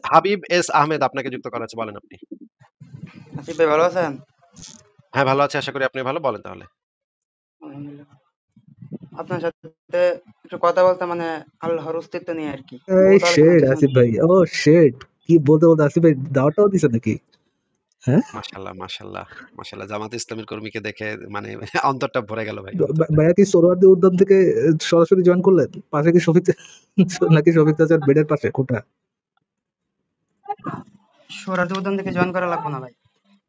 Habib S Ahmed আপনাকে যুক্ত করা আছে, বলেন আপনি। আসিফ ভাই ভালো আছেন? হ্যাঁ, ভালো আছি, আশা করি আপনি ভালো। বলেন তাহলে। আলহামদুলিল্লাহ। আপনার সাথে একটু কথা বলতে মানে আল্লাহর অস্তিত্ব নিয়ে আর কি। এই বহুত আলোচনা শেড হচ্ছে আসিফ শুনছি। ভাই, ও শেড, কি বলতে বলতে আসিফ ভাই দাওয়াতটাও দিছে নাকি? হ্যাঁ, মাশাল্লাহ, মাশাল্লাহ, মাশাল্লাহ, জামাত ইসলামীর কর্মীকে দেখে মানে অন্তরটা ভরে গেল ভাই, অন্তরটা। ভাইয়া কি সোহরাওয়ার্দী উদ্যান থেকে সরাসরি জয়েন করলেন? পাশে কি শফিক নাকি শফিক চাচার বেডের পাশে কোটা? সোহরাওয়ার্দী উদ্যান থেকে জয়েন করা লাগবে না ভাই।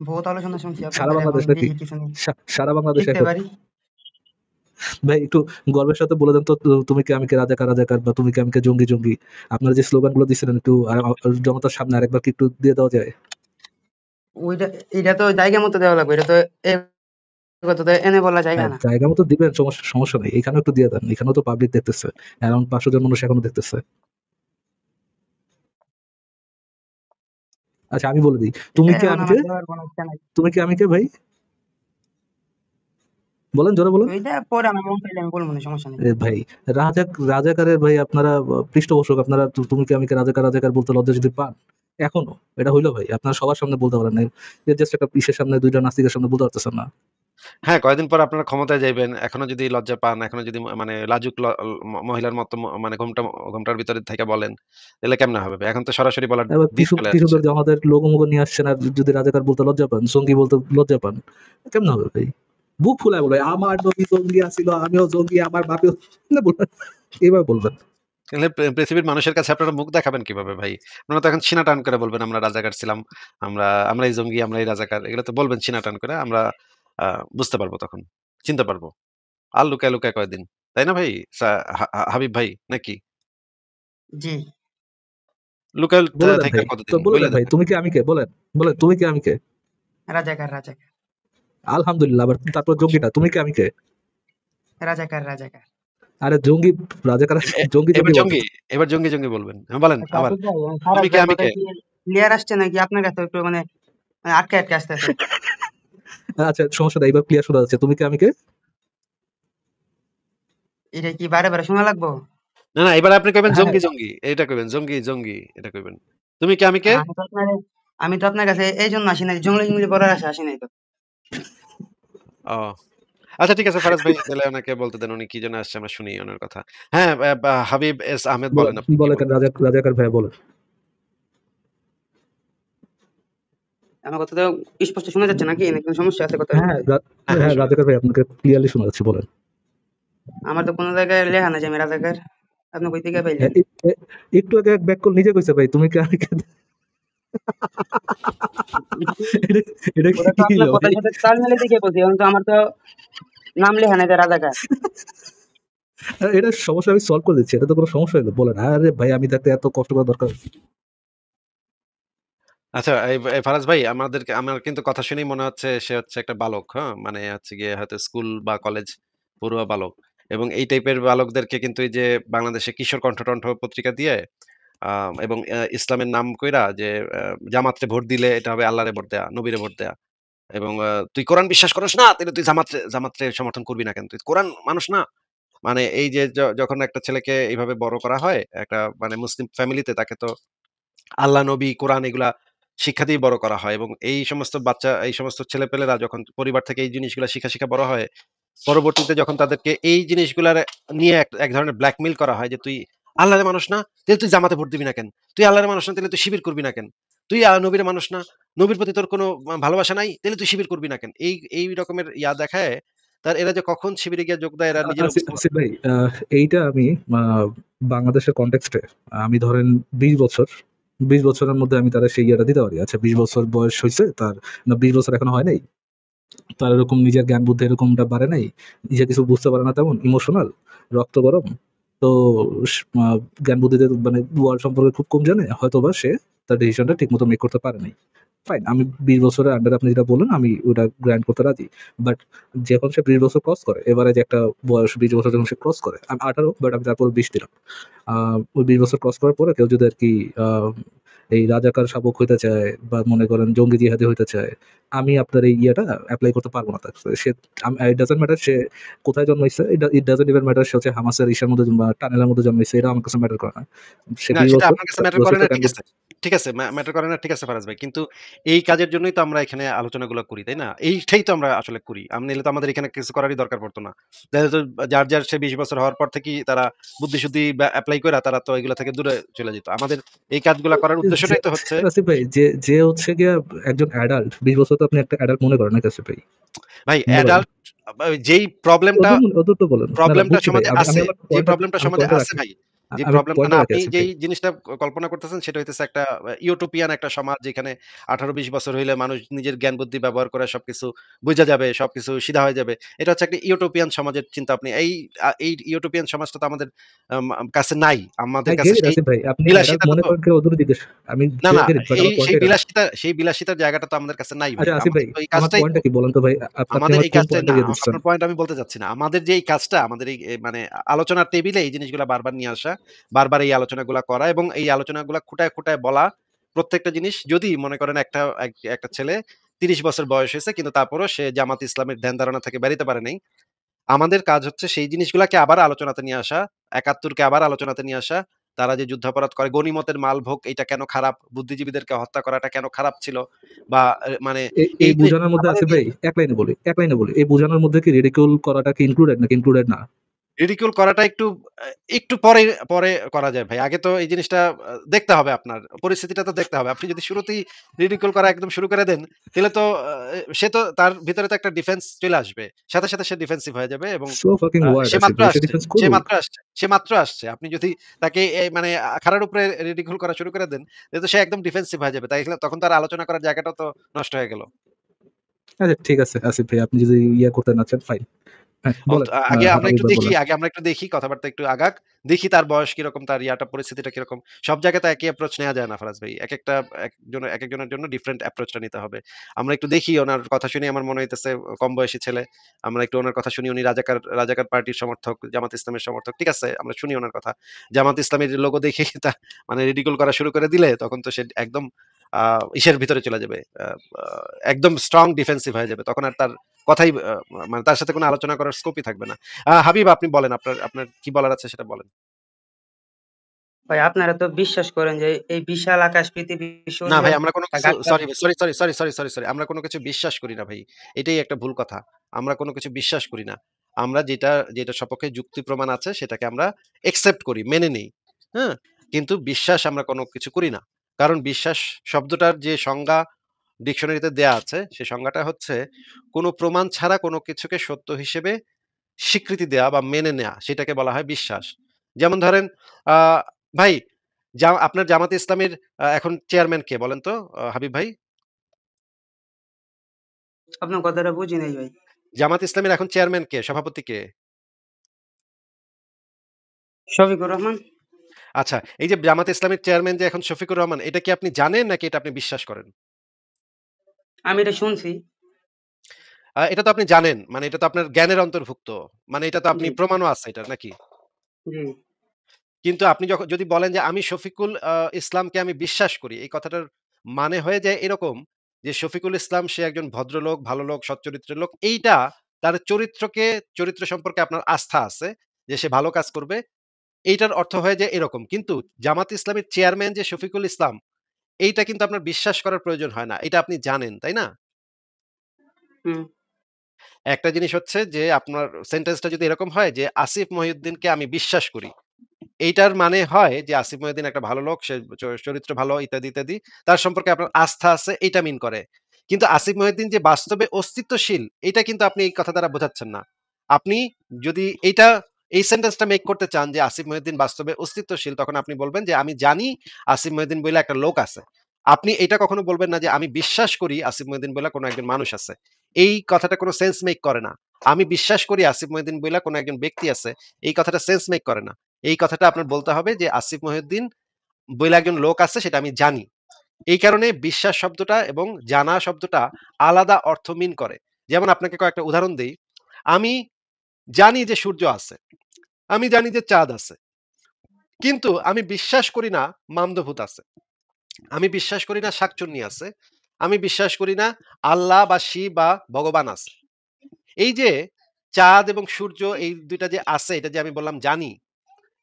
বহুত আলোচনা শুনছি সারা আপনাদের, এখন বাংলাদেশ নাকি? দেখি কিছু সারা বাংলাদেশ শিখতে এখন? পারি। ভাই একটু গর্বের সাথে বলে দেন তো, তুমি কি আমি কে রাজাকার রাজাকার, বা তুমি কি আমি কে জঙ্গি জঙ্গি, আপনারা যে স্লোগান গুলো দিচ্ছিলেন একটু জনতার সামনে আরেকবার কি একটু দিয়ে দেওয়া যায়? ওইটা এটা তো জায়গা মতো দেওয়া লাগবে। এটা তো এই কথা তো এনে বলা জায়গা হ্যাঁ, না। জায়গা মতো দিবেন, সমস্যা সমস্যা নেই, এখানেও একটু দিয়ে দেন, এখানেও তো পাবলিক দেখতেছে, অ্যারাউন্ড 500 জন মানুষ এখনো দেখতেছে। আচ্ছা আমি বলে দিই, তুমি এটা কি এখন আমি কে? আমার দেওয়ার কোনো ইচ্ছা নাই। তুমি কি আমি কে ভাই? বলেন, জোরে বলেন। ওইটা পরে আমার মন চাইলে আমি বলবো না, সমস্যা নেই। এ ভাই, রাজাকারের ভাই আপনারা পৃষ্ঠপোষক, আপনারা তুমি কি আমি কে রাজাকার রাজাকার বলতে লজ্জা যদি পান এখনো, এটা হইলো ভাই? আপনারা সবার সামনে বলতে পারেন না, জাস্ট একটা পিসের সামনে, দুইটা নাস্তিকের সামনে বলতে পারতেছেন না? হ্যাঁ, কয়েকদিন পর আপনারা ক্ষমতায় যাইবেন। এখনো যদি লজ্জা পান, এখনো যদি মানে লাজুক মহিলার মতো মানে ঘোমটার ভিতরে থাইকা বলেন, তাহলে কেমনে হবে ভাই? এখন তো সরাসরি বলার এবার দিন চলে আসছে। কিছুদের জামাতের লোগো মোগো নিয়ে আসছেন, আর যদি রাজাকার বলতে লজ্জা পান, সঙ্গী বলতে লজ্জা পান, কেমন হবে ভাই? বুক ফুলায় বলে আমার নবী জঙ্গি আসিল, আমিও জঙ্গি, আমার বাপেও, না বলবেন, এইভাবে বলবেন। তাহলে পৃথিবীর মানুষের কাছে আপনারা মুখ দেখাবেন কিভাবে ভাই? আপনারা তো এখন সিনা টান করে বলবেন আমরা রাজাকার ছিলাম। আমরা এই জঙ্গি, আমরা এই রাজাকার। এগুলো তো বলবেন সিনা টান করে। আমরা বুঝতে পারবো তখন। চিনতে পারবো। আর লুকায়, লুকায় কয়দিন। তাই না ভাই? সা হা হা হাবিব ভাই নাকি? জি, লুকায় বলে দেন থাইকা ভাই, তো কতদিন? বলে বইলা দেন ভাই, দেন। তুমি কি আমি কে? বলেন, বলেন তুমি কি আমি কে? রাজাকার, রাজাকার, আলহামদুলিল্লাহ, আবার তারপর জঙ্গিটা, তুমি কি আমি কে? রাজাকার, রাজাকার। আরে জঙ্গি, রাজাকার, জঙ্গি এবার জঙ্গি বলতে। জঙ্গি, এবার জঙ্গি, জঙ্গি বলবেন। হ্যাঁ, বলেন আচ্ছা আবার। আতিফ ভাই, তুমি ফারাজ কি ভাই আমি কথা কে? কি ক্লিয়ার আসছে নাকি আপনার কাছে একটু মানে আটকে আটকে আসতেছে? আচ্ছা সমস্যা নাই, এবার ক্লিয়ার শোনা যাচ্ছে, তুমি কি আমি কে? এটা কি বারে বারে শোনা লাগবো? না, না, এবার আপনি কইবেন হ্যাঁ হ্যাঁ। জঙ্গি, জঙ্গি। এইটা কইবেন। জঙ্গি, জঙ্গি এটা কইবেন। তুমি কি আমি কে? আমি তো আপনার আমি তো আপনার কাছে এই জন্য আসি নাই, জঙ্গলি জঙ্গলি বলার আসে আসি নাই তো। ও। আচ্ছা ঠিক আছে ফারাজ ভাই, তাহলে ওনাকে বলতে দেন উনি কি জন্য আসছে আমরা শুনি ওনার কথা। হ্যাঁ, হাবিব এস আহমেদ বলেন বলেন আপনি কি বলেন, বলবেন? রাজাকার ভাই বলেন। আমার কথা তো স্পষ্ট শোনা যাচ্ছে নাকি, নাকি কোনো সমস্যা আছে কথার হ্যাঁ মধ্যে? হ্যাঁ, হ্যাঁ, হ্যাঁ, শোনা রাজাকার যাচ্ছে। ভাই আপনাকে ক্লিয়ারলি শোনা যাচ্ছে, বলেন। আমার তো কোনো জায়গায় লেখা নাই যে আমি রাজাকার। আপনি কই থেকে হ্যাঁ, পাইলেন? একটু আগে এক ব্যাক কল নিজে কইছে ভাই, তুমি কি আমি কে? এটা এটা ওটা তো কি আপনার হলো ভাই? কথার সাথে তাল মিলে দেখে বলছি, এখন তো আমার তো নাম লেখা নাই যে রাজাকার। এটা সমস্যা আমি সলভ করে দিচ্ছি, এটা তো কোনো সমস্যা হলো, বলেন। আরে ভাই, আমি থাকতে এত কষ্ট করা দরকার? আচ্ছা এই ফারাজ ভাই, আমার কিন্তু কথা শুনেই মনে হচ্ছে সে হচ্ছে একটা বালক, হ্যাঁ? মানে হচ্ছে গিয়ে হয়তো স্কুল বা কলেজ পড়ুয়া বালক। এবং এই টাইপের বালকদেরকে কিন্তু এই যে বাংলাদেশে কিশোর কণ্ঠ পত্রিকা দিয়ে এবং ইসলামের নাম কইরা যে জামাতরে ভোট দিলে এটা হবে আল্লাহরে ভোট দেয়া, নবীরে ভোট দেয়া। এবং তুই কোরআন বিশ্বাস করস না, তাহলে তুই জামাতরে সমর্থন করবি না কেন? তুই কোরআন মানুষ না? মানে এই যে যখন একটা ছেলেকে এইভাবে বড় করা হয়, একটা মানে মুসলিম ফ্যামিলিতে, তাকে তো আল্লাহ, নবী, কোরআন এগুলা শিক্ষা দিয়ে বড় করা হয়। এবং এই সমস্ত ছেলেপেলেরা যখন পরিবার থেকে এই জিনিসগুলা শিখা বড় হয়, পরবর্তীতে যখন তাদেরকে এই জিনিসগুলার নিয়ে এক ধরনের ব্ল্যাকমেইল করা হয় যে, "তুই আল্লাহর মানুষ না? তাহলে তুই জামাতে ভোট দিবি না কেন? তুই আল্লাহর মানুষ না? তাহলে তুই শিবির করবি না কেন? তুই নবীর মানুষ না? নবীর প্রতি তোর কোনো ভালোবাসা নাই? তাহলে তুই শিবির করবি না কেন?" এই রকমের দেখায় এরা যে কখন শিবিরে গিয়ে যোগ দেয় এরা নিজেরাও বুঝতে পারে আসিফ ভাই, এইটা আমি বাংলাদেশের কনটেক্সটে, আমি ধরেন 20 বছর, 20 বছরের মধ্যে আমি তারা সেই ইয়েটা দিতে পারি। আচ্ছা 20 বছর বয়স হয়েছে তার, না 20 বছর এখনো হয় নাই, তার এরকম নিজের জ্ঞান বুদ্ধি এরকমটা বাড়ে নাই, নিজে কিছু বুঝতে পারে না, তেমন ইমোশনাল, রক্ত গরম, তো জ্ঞান বুদ্ধিতে মানে ওয়ার্ল্ড সম্পর্কে খুব কম জানে, হয়তো বা সে তার ডিসিশনটা ঠিক মতো মেক করতে পারে নাই। ফাইন, আমি 20 বছরের আন্ডারে আপনি যেটা বললেন আমি ওটা গ্র্যান্ড করতে রাজি। বাট যখন সে 20 বছর ক্রস করে, এবারে যে একটা বয়স 20 বছর যখন সে ক্রস করে, আমি 18, বাট আমি তারপর 20 দিলাম। ওই 20 বছর ক্রস করার পরে কেউ যদি আর কি এই রাজাকার শাবক হইতে চায় বা মনে করেন জঙ্গি জিহাদি হইতে চায়, আমি আপনার এই ইয়েটা এপ্লাই করতে পারবো না তার। সে ইট ডাজন্ট ম্যাটার সে কোথায় জন্মাইছে, ইট ডাজন্ট ইভেন ম্যাটার সে হচ্ছে হামাসের ইসের মধ্যে বা টানেলের মধ্যে জন্মাইছে, এটা আমার কাছে ম্যাটার করে না। সে না ২০ সেটা বছর আপনার কাছে ২০ ম্যাটার করে বছর না তো ঠিক ক্যান্ডিড। আছে। ঠিক আছে ম্যাটার করে না ঠিক আছে ফারাজ ভাই। কিন্তু এই কাজের জন্যই তো আমরা এখানে আলোচনাগুলো করি, তাই না? এইটাই তো আমরা আসলে করি। নাইলে তো আমাদের এখানে কিছু করারই দরকার পড়তো না। দেখা যেত যার সে ২০ বছর হওয়ার পর থেকেই তারা বুদ্ধি-সুদ্ধি এপ্লাই কইরা তারা তো এগুলা থেকে দূরে চলে যেত। আমাদের এই কাজগুলা করার যে উদ্দেশ্যটাই তো হচ্ছে আসিফ ভাই, যে যে হচ্ছে গিয়া একজন অ্যাডাল্ট, ২০ বছর তো আপনি একটা অ্যাডাল্ট মনে করেন নাকি আসিফ ভাই? ভাই মনে করেন? অ্যাডাল্ট যেই প্রবলেমটা ওদের তো বলেন। না, না প্রবলেমটা বুঝছি ভাই। সমাজে আমি আমি আছে, আমার যে পয়েন্টটা প্রবলেমটা আমি সমাজে পয়েন্টটা আছে রাখি। ভাই, যে আমি প্রবলেম মানে পয়েন্টটা রাখি আপনি আসিফ ভাই। যেই জিনিসটা কল্পনা করতেছেন সেটা হইতেছে একটা ইউটোপিয়ান একটা সমাজ যেখানে ১৮-২০ বছর হইলে মানুষ নিজের জ্ঞান বুদ্ধি ব্যবহার করে সবকিছু বুঝা যাবে, সবকিছু সিধা হয়ে যাবে। এটা হচ্ছে একটা ইউটোপিয়ান সমাজের চিন্তা। আপনি এই ইউটোপিয়ান সমাজটা তো আমাদের আম আম কাছে নাই। আমাদের I কাছে get it সেই আসিফ ভাই। আপনি অ্যাডাল্ট বিলাসিতাটা মনে তো করেন কেউ ওদের জিজ্ঞেস, আমি না, না get it, বাট আমার পয়েন্ট সেই এটা না। সেই বিলাসিতার জায়গাটা তো আমাদের কাছে নাই ভাই। আচ্ছা আসিফ আমাদের ভাই, তো এই আমার কাজটাই তো পয়েন্টটা কি বলেন তো ভাই? আপনি আমাদের আমার এই কোন কাজটা পয়েন্টটা না, গিয়ে ধরছেন? আপনার পয়েন্ট আমি বলতে চাচ্ছি না। আমাদের যে এই কাজটা, আমাদের এই মানে আলোচনার টেবিলে এই জিনিসগুলা বারবার নিয়ে আসা, বারবার এই আলোচনাগুলা করা এবং এই আলোচনাগুলা খুঁটায় বলা। প্রত্যেকটা জিনিস যদি মনে করেন একটা ছেলে ৩০ বছর বয়স হয়েছে কিন্তু তারপরেও সে জামাত ইসলামের ধ্যান ধারণা থেকে বেরোতে পারে নাই। আমাদের কাজ হচ্ছে সেই জিনিসগুলাকে আবার আলোচনাতে নিয়ে আসা, ৭১ কে আবার আলোচনাতে নিয়ে আসা। তারা যে যুদ্ধাপরাধ করে, গনিমতের মালভোগ এইটা কেন খারাপ? বুদ্ধিজীবীদেরকে হত্যা করাটা কেন খারাপ ছিল? বা মানে এই এই জিনিস বুঝানোর মধ্যে আমাদের আসিফ ভাই এক লাইনে বলি। এই বুঝানোর মধ্যে কি রিডিকিউল করাটা কি ইনক্লুডেড নাকি ইনক্লুডেড না? রিডিকিউল করাটা একটু পরে করা যায় ভাই। আগে তো এই জিনিসটা দেখতে হবে আপনার। পরিস্থিতিটা তো দেখতে হবে। আপনি যদি শুরুতেই রিডিকিউল করা একদম শুরু করে দেন, তাহলে তো সে তো তার ভিতরে তো একটা ডিফেন্স চলে আসবে। সাথে সে ডিফেন্সিভ হয়ে যাবে এবং সো ফাকিং ওয়ার্ড সে আসিফ মাত্র ভাই, সে আসছে। ডিফেন্স সে করুক। মাত্র আসছে। সে মাত্র আসছে। আপনি যদি তাকে মানে খাড়ার উপরে রিডিকিউল করা শুরু করে দেন, তাহলে তো সে একদম ডিফেন্সিভ হয়ে যাবে। তখন তার আলোচনা করার জায়গাটাও তো নষ্ট হয়ে গেল। আচ্ছা ঠিক আছে আসিফ ভাই, আপনি যদি ইয়ে করতে না চান ফাইন। হ্যাঁ, বলেন। হাবিব ভাই বলেন। আগে আমরা একটু দেখি কথাবার্তা একটু আগাক। দেখি তার বয়স কিরকম, তার পরিস্থিতিটা কিরকম। সব জায়গায় তো একই অ্যাপ্রোচ নেয়া যায় না ফারাজ ভাই। একেকজনের জন্য ডিফারেন্ট অ্যাপ্রোচটা নিতে হবে। আমরা একটু দেখি ওনার কথা শুনে আমার মনে হইতেছে কম বয়সী ছেলে। আমরা একটু ওনার কথা শুনি। উনি রাজাকার পার্টির সমর্থক, জামাত ইসলামের সমর্থক। ঠিক আছে? আমরা শুনি ওনার কথা। জামাত ইসলামের লোগো দেখে তা মানে রিডিকুল করা শুরু করে দিলে তখন তো সে একদম ইসের ভিতরে চলে যাবে। আ আ একদম স্ট্রং ডিফেন্সিভ হয়ে যাবে। তখন আর তার কথাই মানে তার সাথে কোনো আলোচনা করার স্কোপই থাকবে না। হাবিব আপনি বলেন আপনার কি বলার আছে সেটা বলেন। ভাই আপনারা তো বিশ্বাস করেন যে এই বিশাল আকাশ পৃথিবী না সূর্য ভাই আমরা কোনো তা কিছু গাছপালা। সরি। আমরা কোনো কিছু বিশ্বাস করি না ভাই। এটাই একটা ভুল কথা। আমরা কোনো কিছু বিশ্বাস করি না। আমরা যেটা সপক্ষে যুক্তি প্রমাণ আছে সেটাকে আমরা একসেপ্ট করি, মেনে নেই। হ্যাঁ? কিন্তু বিশ্বাস আমরা কোনো কিছু করি না। কারণ বিশ্বাস শব্দটার যে সংজ্ঞা ডিকশনারিতে দেয়া আছে, সে সংজ্ঞাটা হচ্ছে কোনো প্রমাণ ছাড়া কোনো কিছুকে সত্য হিসেবে স্বীকৃতি দেয়া বা মেনে নেয়া সেটাকে বলা হয় বিশ্বাস। যেমন ধরেন আ ভাই আপনার জামাতে ইসলামীর এখন চেয়ারম্যান কে বলেন তো হাবিব ভাই? আপনার কথাটা বুঝি নাই ভাই। জামাত ইসলামীর এখন চেয়ারম্যান কে? সভাপতি কে? শফিকুর রহমান। আচ্ছা, এই যে জামাত ইসলামীর চেয়ারম্যান যে এখন শফিকুর রহমান, এটা কি আপনি জানেন নাকি এটা আপনি বিশ্বাস করেন? আমি এটা শুনছি। এটা তো আপনি জানেন। মানে এটা তো আপনার জ্ঞানের অন্তর্ভুক্ত। মানে এটা তো আপনি জি, প্রমাণও আছে এটার নাকি? জি। কিন্তু আপনি যদি বলেন যে আমি শফিকুল ইসলামকে আমি বিশ্বাস করি, এই কথাটার মানে হয়ে যায় এরকম যে শফিকুল ইসলাম সে একজন ভদ্রলোক, ভালো লোক, সৎ চরিত্রের লোক। এইটা তার চরিত্র সম্পর্কে আপনার আস্থা আছে যে সে ভালো কাজ করবে। এইটার অর্থ হয়ে যায় এরকম। কিন্তু জামাত ইসলামের চেয়ারম্যান যে শফিকুল ইসলাম, এইটা কিন্তু আপনার বিশ্বাস করার প্রয়োজন হয় না। এটা আপনি জানেন, তাই না? হুম, একটা জিনিস হচ্ছে যে আপনার সেন্টেন্সটা যদি এরকম হয় যে আসিফ মহিউদ্দিনকে আমি বিশ্বাস করি। এইটার মানে হয় যে আসিফ মহিউদ্দিন একটা ভালো লোক, সে চরিত্র ভালো ইত্যাদি। তার সম্পর্কে আপনার আস্থা আছে এইটা মিন করে। কিন্তু আসিফ মহিউদ্দিন যে বাস্তবে অস্তিত্বশীল এইটা কিন্তু আপনি এই কথা দ্বারা বোঝাচ্ছেন না। আপনি যদি এই সেন্টেন্সটা মেক করতে চান যে আসিফ মহিউদ্দিন বাস্তবে অস্তিত্বশীল তখন আপনি বলবেন যে আমি জানি আসিফ মহিউদ্দিন বইলা একটা লোক আছে। আপনি এটা কখনো বলবেন না যে আমি বিশ্বাস করি আসিফ মহিউদ্দিন বইলা কোনো একজন মানুষ আছে। এই কথাটা কোনো সেন্স মেক করে না। আমি বিশ্বাস করি আসিফ মহিউদ্দিন বইলা কোনো একজন ব্যক্তি আছে। এই কথাটা সেন্স মেক করে না। এই কথাটা আপনার বলতে হবে যে আসিফ মহিউদ্দিন বইলা একজন লোক আছে সেটা আমি জানি। এই কারণে বিশ্বাস শব্দটা এবং জানা শব্দটা আলাদা অর্থ মিন করে। যেমন আপনাকে কয়েকটা উদাহরণ দেই। আমি জানি যে সূর্য আছে। আমি জানি যে চাঁদ আছে। কিন্তু আমি বিশ্বাস করি না মামদভূত আছে। আমি বিশ্বাস করি না শাকচুন্নি আছে। আমি বিশ্বাস করি না আল্লাহ বা শিব বা ভগবান আছে। এই যে চাঁদ এবং সূর্য এই ২ টা যে আছে এটা যে আমি বললাম জানি।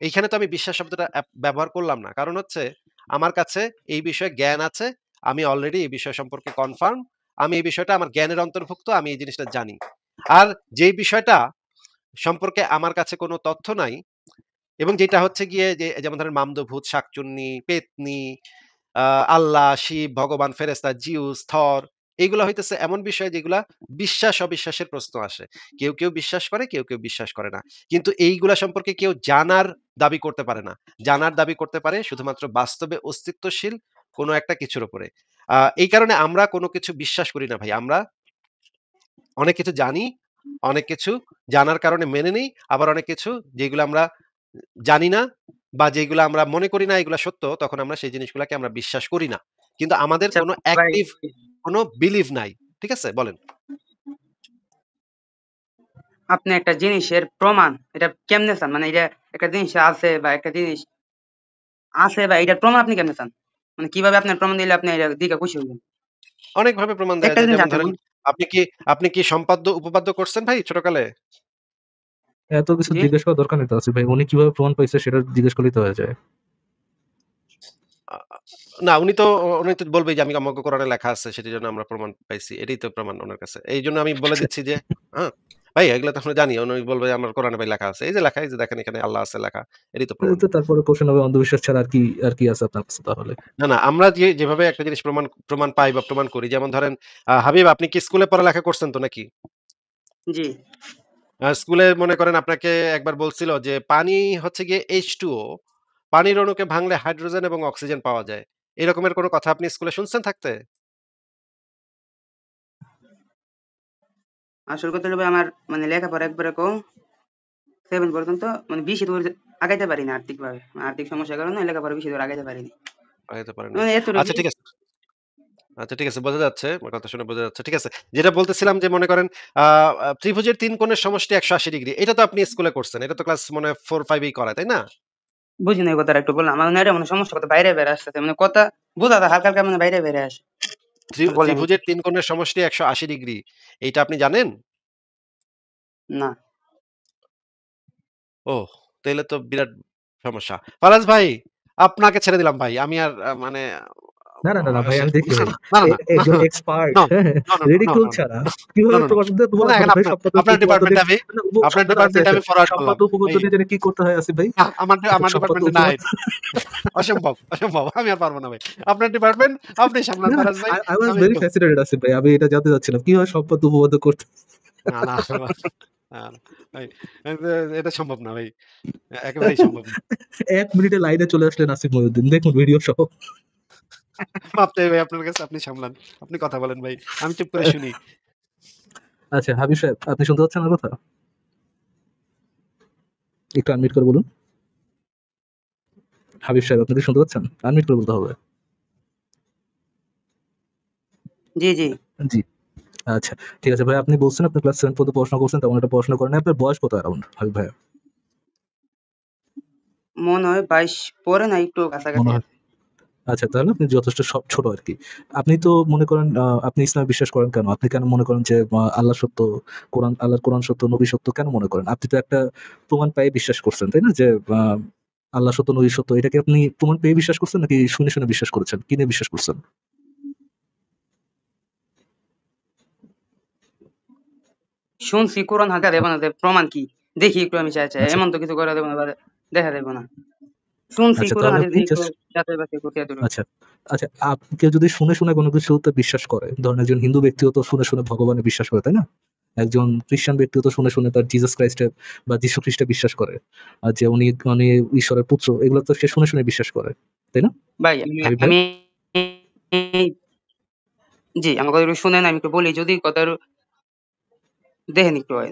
এইখানে তো আমি বিশ্বাস শব্দটা ব্যবহার করলাম না। কারণ হচ্ছে আমার কাছে এই বিষয়ে জ্ঞান আছে। আমি অলরেডি এই বিষয় সম্পর্কে কনফার্ম। আমি এই বিষয়টা আমার জ্ঞানের অন্তর্ভুক্ত। আমি এই জিনিসটা জানি। আর যেই বিষয়টা সম্পর্কে আমার কাছে কোনো তথ্য নাই এবং যেটা হচ্ছে গিয়ে যে যেমন ধরেন মামদভূত, শাকচুন্নি, পেত্নী, আল্লাহ, শিব, ভগবান, ফেরেশতা, জিউস, থর এইগুলা হইতেছে এমন বিষয় যেগুলা বিশ্বাস-অবিশ্বাসের প্রশ্ন আসে। কেউ বিশ্বাস করে, কেউ বিশ্বাস করে না। কিন্তু এইগুলা সম্পর্কে কেউ জানার দাবি করতে পারে না। জানার দাবি করতে পারে শুধুমাত্র বাস্তবে অস্তিত্বশীল কোনো একটা কিছুর উপরে। এই কারণে আমরা কোনো কিছু বিশ্বাস করি না ভাই। আমরা অনেক কিছু জানি, অনেক কিছু জানার কারণে মেনে নেই। আবার অনেক কিছু যেগুলো আমরা জানি না বা যেগুলো আমরা মনে করি না এগুলা সত্য, তখন আমরা সেই জিনিসগুলাকে আমরা বিশ্বাস করি না। কিন্তু আমাদের আচ্ছা কোনো ভাই, অ্যাক্টিভ কোনো বিলিভ নাই। ঠিক আছে? বলেন। আপনি একটা জিনিসের প্রমাণ এটা কেমনে চান? মানে এটা একটা জিনিস আছে বা একটা জিনিস আছে বা এটার প্রমাণ আপনি কেমনে চান? মানে কিভাবে আপনার প্রমাণ দিলে আপনি এটা দিকে খুশি হইবেন? অনেকভাবে প্রমাণ দেয়া একটা যায়। জিনিস যেমন আছে ধরেন আপনি কি আপনি কি সম্পাদ্য উপপাদ্য করছেন ভাই ছোটকালে? এত কিছু জি জিজ্ঞেস করার দরকার নেই তো আসিফ ভাই। উনি কিভাবে প্রমাণ পাইছে সেটা জিজ্ঞেস করলেই তো হয়ে যায়। আ না উনি তো বলবেই যে আমি আমাকে কোরআনে লেখা আছে সেটির জন্য আমরা প্রমাণ পাইছি। এটাই তো প্রমাণ উনার কাছে। এইজন্য আমি বলে দিচ্ছি যে হ্যাঁ, ভাই এগুলা তো আমরা জানি। উনি বলবে যে আমার কোরআনে ভাই লেখা আছে। এই যে লেখা, এই যে দেখেন এখানে আল্লাহ আছে লেখা। এটাই তো প্রমাণ। তো তারপরে কোশ্চেন হবে অন্ধবিশ্বাস ছাড়া আর কি আছে আপনার কাছে তাহলে? না, আমরা যেভাবে একটা জিনিস প্রমাণ পাই বা প্রমাণ করি যেমন ধরেন হাবিব আপনি কি স্কুলে পড়ালেখা করছেন তো নাকি? জি স্কুলে মনে করেন আপনাকে একবার বলছিল যে পানি হচ্ছে গিয়ে H2O পানির অণুকে ভাঙলে হাইড্রোজেন এবং অক্সিজেন পাওয়া যায়। এরকমের কোনো কথা আপনি স্কুলে শুনছেন থাকতে? আসল কথা হলো ভাই, আমার মানে লেখাপড়া একবারে কম। 7 পর্যন্ত মানে বেশি দূর আগাইতে পারি না আর্থিক ভাবে। আর্থিক সমস্যার কারণে লেখাপড়া বেশি দূর আগাইতে পারিনি। আগাইতে পারেন নাই। মানে আচ্ছা এতটুকুই। ঠিক আছে। আচ্ছা ঠিক আছে বোঝা যাচ্ছে। আমার কথা শুনে বোঝা যাচ্ছে। ঠিক আছে। যেটা বলতেছিলাম যে মনে করেন আ আ ত্রিভুজের ৩ কোণের সমষ্টি ১৮০ ডিগ্রি। এটা তো আপনি স্কুলে করছেন। এটা তো ক্লাস মনে হয় 4-5 এই করায়, তাই না? বুঝি নাই কথাটা, একটু বললাম। আমার মানে এটা মানে সমস্যা কথা বাইরে বের আসতেছে। মানে কথা বোঝা যায় হালকা হালকা, মানে বাইরে বেরে আসে। বলেন একটু। ত্রিভুজের ৩ কোণের সমষ্টি ১৮০ ডিগ্রি। এইটা আপনি জানেন? না ওহ! তাইলে তো বিরাট সমস্যা। ফারাজ ভাই, আপনাকে ছেড়ে দিলাম ভাই। আমি আর মানে না ভাই, আমি দেখি ভাই। না, না, না, না, একজন এক্সপার্ট, নো, হ্যাঁ, no, no, no, ridicule no, no, ছাড়া নো, কিভাবে নো, নো। প্রমাণ দেব না, এখন ভাই সম্পাদ্য আপনার উপপাদ্য ডিপার্টমেন্টে দিয়ে আমি না, আপনার আছে ডিপার্টমেন্টে আছে। আমি ফরওয়ার্ড করলাম। সম্পাদ্য উপপাদ্য এই দিয়ে জানি কি করতে হয় আসিফ ভাই? আমার সম্পাদ্য ডিপার্টমেন্টে নাই। উপপাদ্য। অসম্ভব। আমি আর পারব না ভাই। আপনার ডিপার্টমেন্ট আপনি সামলান না, ফারাজ ভাই। আই ওয়াজ আমি ভেরি তো ফ্যাসিনেটেড আসিফ ভাই। আমি এটা জানতে চাচ্ছিলাম কিভাবে সম্পাদ্য উপপাদ্য করতে। না, না, ভাই এটা সম্ভব না ভাই। একেবারেই সম্ভব না। ১ মিনিটে লাইনে চলে আসলেন আসিফ মহিউদ্দিন। দেখুন ভিডিও সহ। মাপ চাই ভাই আপনার কাছে আপনি সামলান। আপনি কথা বলেন ভাই। আমি চুপ করে শুনি। আচ্ছা হাবিব সাহেব, আপনি শুনতে পাচ্ছেন আমার কথা? একটু আনমিউট করে বলুন। হাবিব সাহেব, আপনি কি শুনতে পাচ্ছেন? আনমিউট করে বলতে হবে। জি জি জি। আচ্ছা, ঠিক আছে ভাই। আপনি বলছেন আপনি ক্লাস 7 পর্যন্ত পড়াশোনা করছেন, তেমন একটা পড়াশোনা করেন নাই। আপনার বয়স কত অ্যারাউন্ড হাবিব ভাইয়া? মনে হয় 22 পরে না, একটু কাছাকাছি মনে হয়। আছে। আচ্ছা, তাহলে আপনি যথেষ্ট ছোট আরকি। আপনি তো মনে করেন আপনি ইসলামে বিশ্বাস করেন কেন? আপনি কেন মনে করেন যে আল্লাহ সত্য, আল্লাহর কোরআন সত্য, নবী সত্য কেন মনে করেন? আপনি তো একটা প্রমাণ পেয়ে বিশ্বাস করছেন, তাই না? যে আ আল্লাহ সত্য, নবী সত্য। এটা কি আপনি প্রমাণ পেয়ে বিশ্বাস করছেন নাকি শুনে বিশ্বাস করেছেন? কি নিয়ে বিশ্বাস করছেন? শুনছি কোরআন হালকা দেব না, প্রমাণ কি দেখি একটু, আমি চাই আচ্ছা, এমন তো কিছু করে দেবো না বা দেখা দেবো না। শুনছি আচ্ছা, কোরআন তাহলে হাদিস আপনি দিয়ে একটু জাস্ট যাচাই বাছাই করতে দূর। আচ্ছা, আচ্ছা, কেউ যদি শুনে কোনো কিছুতে বিশ্বাস করে, ধরেন একজন হিন্দু ব্যক্তিও তো শুনে ভগবানে বিশ্বাস করে, তাই না? একজন খ্রিস্টান ব্যক্তিও তো শুনে তার জিসাস ক্রাইস্টে বা যীশু খ্রিস্টে বিশ্বাস করে। আর যে উনি ঈশ্বরের পুত্র, এগুলো তো সে শুনে বিশ্বাস করে, তাই না? ভাই আমি হাবিব ভাই? আমি জি, আমার কথা একটু শুনেন, আমি একটু বলি যদি কথা দেখেন একটু হয়।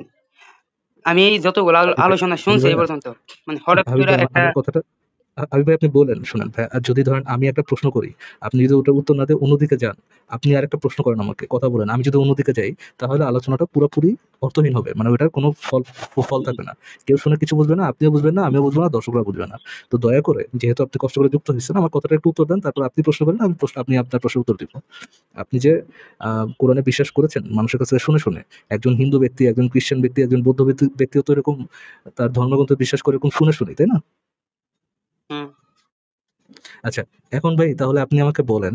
আমি যতগুলো হাবিব ভাই, আলোচনা হাবিব শুনছি এই ভাইয়া, পর্যন্ত, মানে হঠাৎ হাবিব করে ভাই, একটা আমার কথাটা আমি ভাই আপনি বলেন শুনেন ভাই, আর যদি ধরেন আমি একটা প্রশ্ন করি, আপনি যদি ওটার উত্তর না দিয়ে অন্যদিকে যান, আপনি আরেকটা প্রশ্ন করেন আমাকে, কথা বলেন, আমি যদি অন্যদিকে যাই, তাহলে আলোচনাটা পুরোপুরি অর্থহীন হবে, মানে ওটার কোনো ফল থাকবে না। কেউ শুনে কিছু বুঝবে না, আপনিও বুঝবেন না, আমিও বুঝবো না, দর্শকরা বুঝবে না। তো দয়া করে, যেহেতু আপনি কষ্ট করে যুক্ত হয়েছেন, আমার কথাটা একটু উত্তর দেন, তারপর আপনি প্রশ্ন করেন, আপনি আপনার প্রশ্নের উত্তর দিব। আপনি যে কোরআনে বিশ্বাস করেছেন মানুষের কাছে শুনে শুনে, একজন হিন্দু ব্যক্তি, একজন খ্রিস্টান ব্যক্তি, একজন বৌদ্ধ ব্যক্তিও তো এরকম তার ধর্মগ্রন্থ বিশ্বাস করে এরকম শুনে শুনে, তাই না? হুম। আচ্ছা, এখন ভাই তাহলে আপনি আমাকে বলেন,